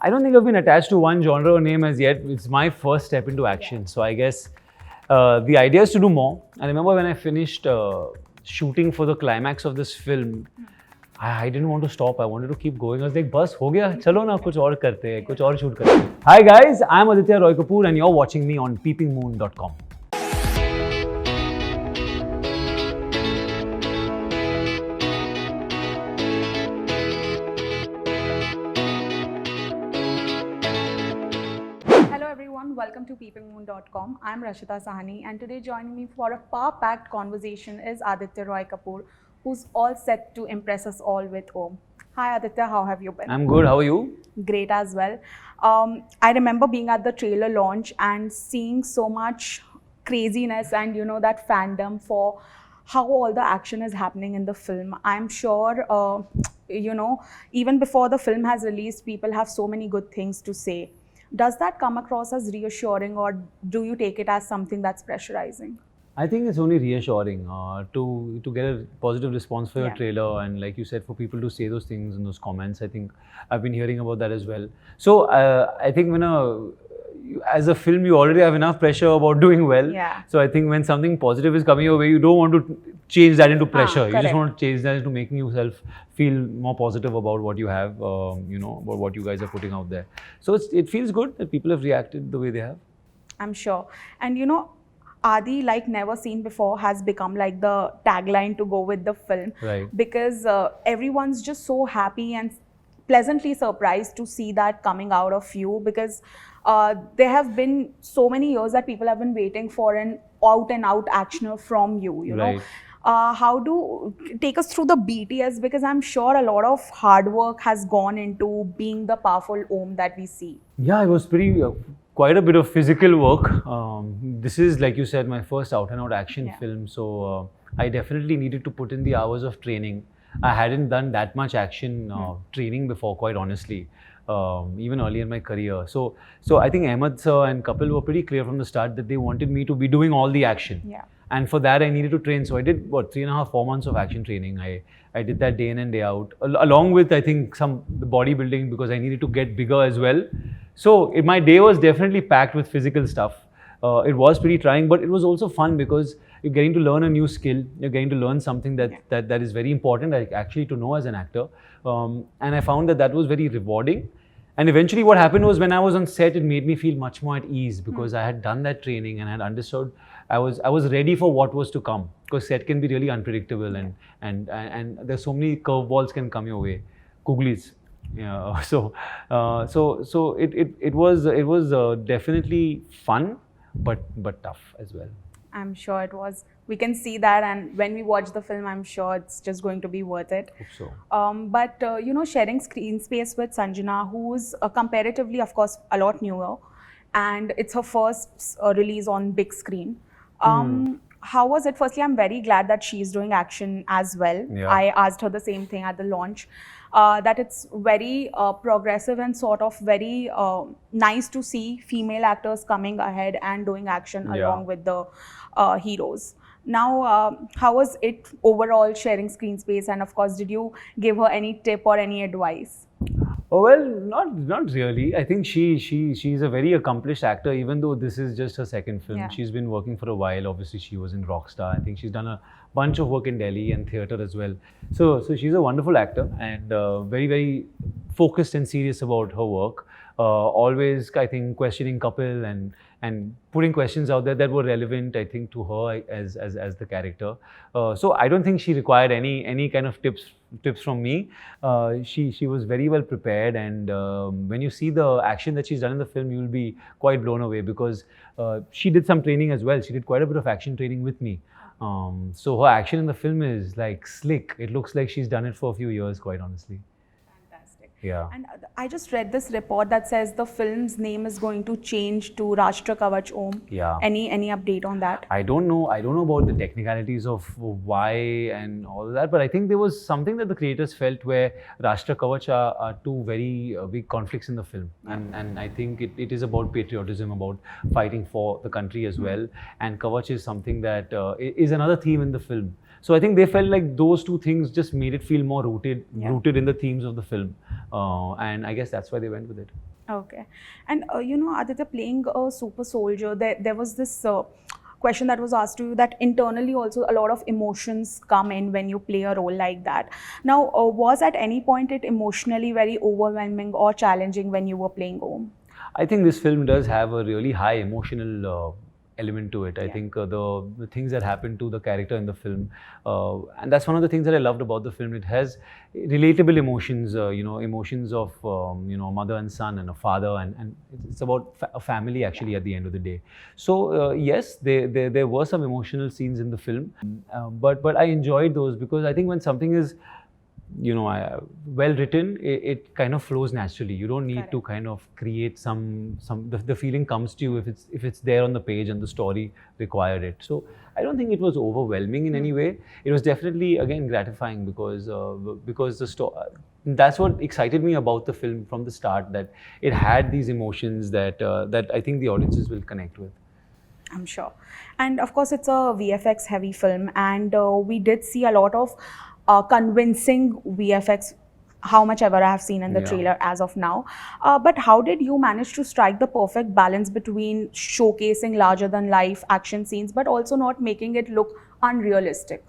I don't think I've been attached to one genre or name as yet. It's my first step into action. So I guess the idea is to do more. I remember when I finished shooting for the climax of this film, I didn't want to stop. I wanted to keep going. I was like, बस हो गया, चलो ना कुछ और करते हैं, कुछ और shoot करते हैं. Hi guys, I'm Aditya Roy Kapoor and you're watching me on peepingmoon.com. Hello everyone, welcome to peepingmoon.com. I'm Rashita Sahani and today joining me for a power-packed conversation is Aditya Roy Kapoor, who's all set to impress us all with Om. Hi Aditya, how have you been? I'm good. How are you? Great as well. I remember being at the trailer launch and seeing so much craziness and that fandom for how all the action is happening in the film. I'm sure, even before the film has released, people have so many good things to say. Does that come across as reassuring or do you take it as something that's pressurizing? I think it's only reassuring to get a positive response for your trailer, and like you said, for people to say those things in those comments. I think I've been hearing about that as well. So I think as a film, you already have enough pressure about doing well. Yeah. So I think when something positive is coming your way, you don't want to change that into pressure. You just Correct. want to change that into making yourself feel more positive about what you have, about what you guys are putting out there. So it feels good that people have reacted the way they have. I'm sure. And Adi, like never seen before, has become like the tagline to go with the film. Right. Because everyone's just so happy and pleasantly surprised to see that coming out of you, because there have been so many years that people have been waiting for an out and out actioner from you, Right. Take us through the BTS, because I'm sure a lot of hard work has gone into being the powerful Om that we see. Yeah, it was quite a bit of physical work. This is, like you said, my first out and out action film. So I definitely needed to put in the hours of training. I hadn't done that much action training before, quite honestly, even early in my career. So I think Ahmed sir and Kapil were pretty clear from the start that they wanted me to be doing all the action. Yeah. And for that, I needed to train. So I did 3.5, 4 months of action training. I did that day in and day out, along with, I think, the bodybuilding, because I needed to get bigger as well. So my day was definitely packed with physical stuff. It was pretty trying, but it was also fun because you're getting to learn a new skill. You're getting to learn something that is very important, actually, to know as an actor. And I found that was very rewarding. And eventually what happened was, when I was on set, it made me feel much more at ease, because I had done that training and I had understood. I was ready for what was to come, because set can be really unpredictable and there's so many curveballs can come your way, googlies. Yeah. So it was definitely fun, but tough as well. I'm sure it was. We can see that, and when we watch the film, I'm sure it's just going to be worth it. Hope so. But sharing screen space with Sanjana, who's comparatively, of course, a lot newer, and it's her first release on big screen. How was it? Firstly, I'm very glad that she's doing action as well. Yeah. I asked her the same thing at the launch, that it's very progressive and sort of very nice to see female actors coming ahead and doing action along with the heroes. Now, how was it overall sharing screen space? And of course, did you give her any tip or any advice? Oh, well, not really. I think she's a very accomplished actor, even though this is just her second film. Yeah. She's been working for a while. Obviously, she was in Rockstar. I think she's done a bunch of work in Delhi and theatre as well. So she's a wonderful actor and very, very focused and serious about her work. Always, I think, questioning Kapil and putting questions out there that were relevant, I think, to her as the character. So I don't think she required any kind of tips from me. She was very well prepared, and when you see the action that she's done in the film, you'll be quite blown away, because she did some training as well. She did quite a bit of action training with me. So her action in the film is like slick. It looks like she's done it for a few years, quite honestly. Fantastic. Yeah. And I just read this report that says the film's name is going to change to Rashtra Kavach Om. Yeah. Any update on that? I don't know about the technicalities of why and all that, but I think there was something that the creators felt where Rashtra Kavach are two very big conflicts in the film, and I think it is about patriotism, about fighting for the country as well, and Kavach is something that is another theme in the film. So I think they felt like those two things just made it feel more rooted in the themes of the film. and I guess that's why they went with it. Okay. And Aditya, playing a super soldier, there was this question that was asked to you that internally also a lot of emotions come in when you play a role like that. Now, was at any point it emotionally very overwhelming or challenging when you were playing Om? I think this film does have a really high emotional element to it. I think the things that happen to the character in the film, and that's one of the things that I loved about the film. It has relatable emotions, emotions of mother and son and a father, and it's about a family actually at the end of the day. So yes, there were some emotional scenes in the film, but I enjoyed those because I think when something is well written, it kind of flows naturally. You don't need to kind of create the feeling comes to you if it's there on the page and the story required it. So I don't think it was overwhelming in any way. It was definitely again gratifying because the story, that's what excited me about the film from the start, that it had these emotions that I think the audiences will connect with. I'm sure. And of course, it's a VFX heavy film, and we did see a lot of convincing VFX, how much ever I have seen in the trailer as of now. But how did you manage to strike the perfect balance between showcasing larger than life action scenes, but also not making it look unrealistic?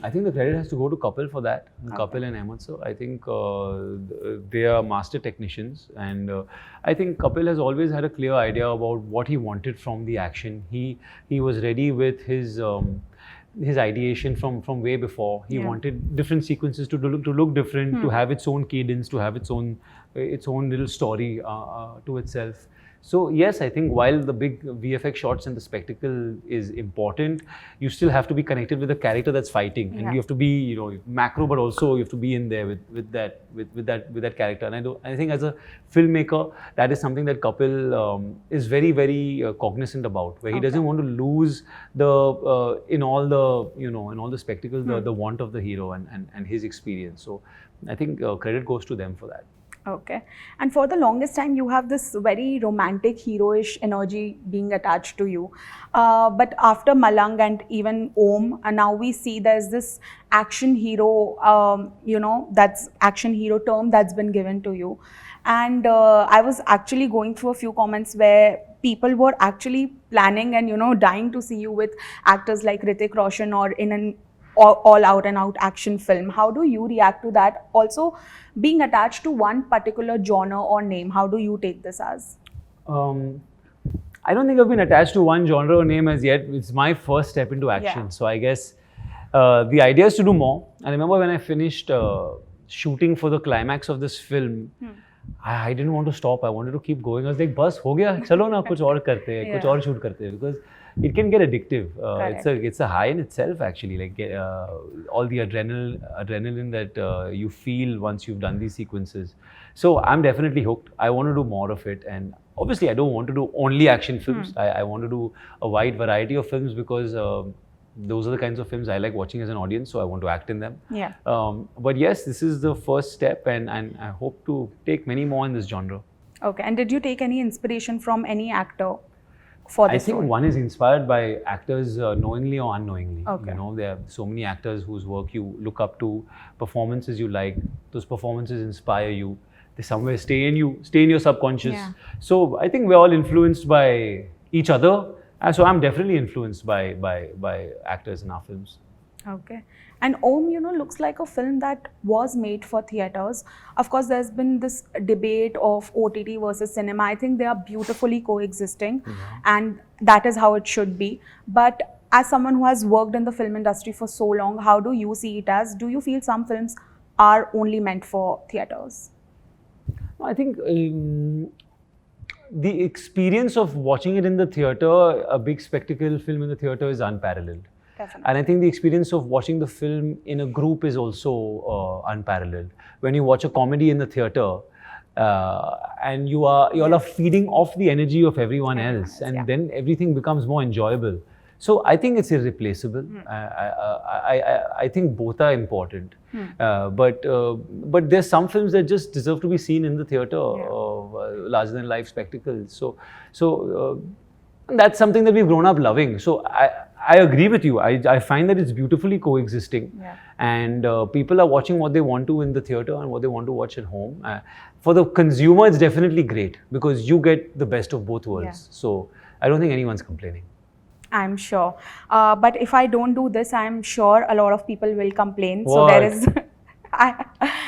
I think the credit has to go to Kapil for that. Kapil and Ahmed. So I think they are master technicians, and I think Kapil has always had a clear idea about what he wanted from the action. He was ready with his ideation from way before. He wanted different sequences to look different, to have its own cadence, to have its own little story to itself. So yes, I think while the big VFX shots and the spectacle is important, you still have to be connected with the character that's fighting, and you have to be macro, but also you have to be in there with that character. And I think as a filmmaker, that is something that Kapil is very, very cognizant about, where he doesn't want to lose the in all the spectacle the want of the hero and his experience. So I think credit goes to them for that. Okay. And for the longest time, you have this very romantic, heroish energy being attached to you. But after Malang and even Om, now we see there's this action hero, that's action hero term that's been given to you. And I was actually going through a few comments where people were actually planning and, dying to see you with actors like Hrithik Roshan or in an all out and out action film. How do you react to that? Also, being attached to one particular genre or name, how do you take this as? I don't think I've been attached to one genre or name as yet. It's my first step into action. So I guess the idea is to do more. I remember when I finished shooting for the climax of this film, I didn't want to stop. I wanted to keep going. I was like, "Bas, ho gaya. Chalo na, kuch aur karte hain, kuch aur shoot karte hain." Because it can get addictive. It's a high in itself actually. Like all the adrenaline that you feel once you've done these sequences. So I'm definitely hooked. I want to do more of it, and obviously I don't want to do only action films. I want to do a wide variety of films because those are the kinds of films I like watching as an audience, so I want to act in them. Yeah. But yes, this is the first step, and I hope to take many more in this genre. Okay. And did you take any inspiration from any actor for this I think role? one is inspired by actors knowingly or unknowingly. Okay. There are so many actors whose work you look up to, performances you like, those performances inspire you. They somewhere stay in your subconscious. Yeah. So I think we're all influenced by each other. So I'm definitely influenced by actors in our films. Okay. And Om, looks like a film that was made for theatres. Of course, there's been this debate of OTT versus cinema. I think they are beautifully coexisting, and that is how it should be. But as someone who has worked in the film industry for so long, how do you see it as? Do you feel some films are only meant for theatres? I think the experience of watching it in the theatre, a big spectacle film in the theatre, is unparalleled. Definitely. And I think the experience of watching the film in a group is also unparalleled. When you watch a comedy in the theatre, and you all are feeding off the energy of everyone else, and then everything becomes more enjoyable. So I think it's irreplaceable. I think both are important. But there's some films that just deserve to be seen in the theatre, larger than life spectacles. So that's something that we've grown up loving. So I agree with you. I find that it's beautifully coexisting. Yeah. And people are watching what they want to in the theatre and what they want to watch at home. For the consumer, it's definitely great because you get the best of both worlds. Yeah. So I don't think anyone's complaining. I'm sure. But if I don't do this, I'm sure a lot of people will complain. So What?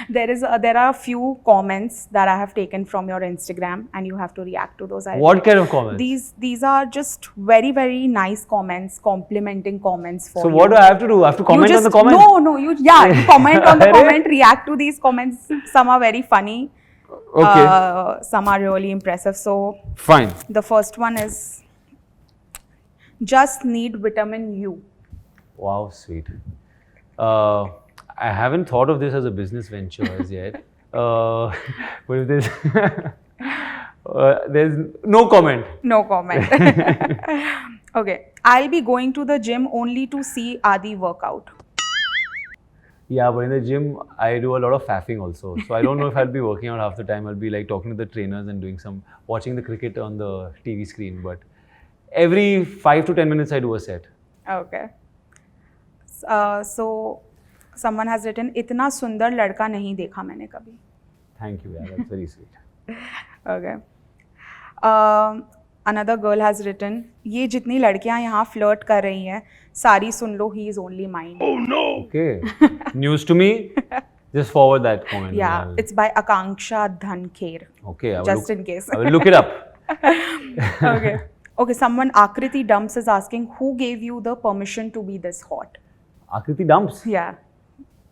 there is, there are a few comments that I have taken from your Instagram, and you have to react to those. What kind of comments? These are just very, very nice comments, complimenting comments for So you. what do I have to do? I have to comment you on the just, comment? No, you comment on the Arre. comment, react to these comments. Some are very funny. Okay. Some are really impressive. So Fine. the first one is, just need vitamin U. Wow, sweet. I haven't thought of this as a business venture as yet. But if there's no comment. No comment. Okay. I'll be going to the gym only to see Adi work out. Yeah, but in the gym, I do a lot of faffing also. So I don't know if I'll be working out half the time. I'll be like talking to the trainers and watching the cricket on the TV screen. But every 5 to 10 minutes, I do a set. Okay. So someone has written, इतना सुंदर लड़का नहीं देखा मैंने कभी. Thank you, yeah, that's very sweet. Okay. Another girl has written, ये जितनी लड़कियां यहाँ फ्लर्ट कर रही हैं, सारी सुन लो, he is only mine. Oh no! Okay. News to me. Just forward that comment. Yeah, it's by Akanksha Dhankher. Okay. Just in case. I will look it up. Okay. Okay, someone, Akriti Dumps, is asking, who gave you the permission to be this hot? Akriti Dumps? Yeah,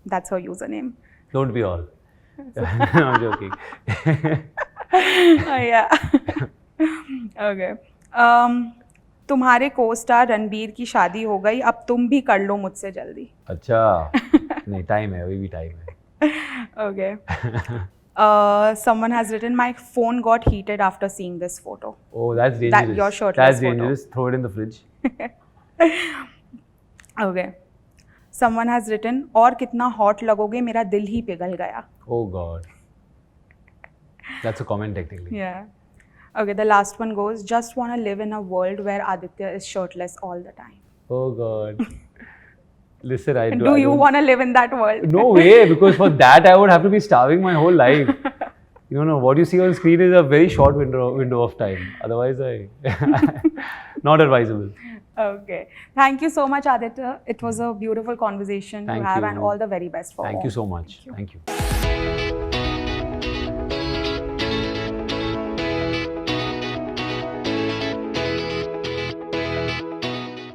that's her username. Don't be all. I'm joking. Yeah. Okay. तुम्हारे co-star Ranbir की शादी हो गई, अब तुम भी कर लो मुझसे जल्दी. अच्छा. नहीं, time है, अभी भी time है. Okay. Someone has written, my phone got heated after seeing this photo. Oh, that's dangerous. Your shirtless That's photo. dangerous. Throw it in the fridge. Okay. Someone has written, और कितना hot लगोगे, मेरा दिल ही पिघल गया. Oh God. That's a comment technically. Yeah. Okay, the last one goes, just want to live in a world where Aditya is shirtless all the time. Oh God. Listen, I Do you want to live in that world? No way, because for that I would have to be starving my whole life. You know, what you see on screen is a very short window of time. Otherwise, not advisable. Okay. Thank you so much, Aditya. It was a beautiful conversation Thank to have, you. and all the very best for all. Thank you so much. Thank you.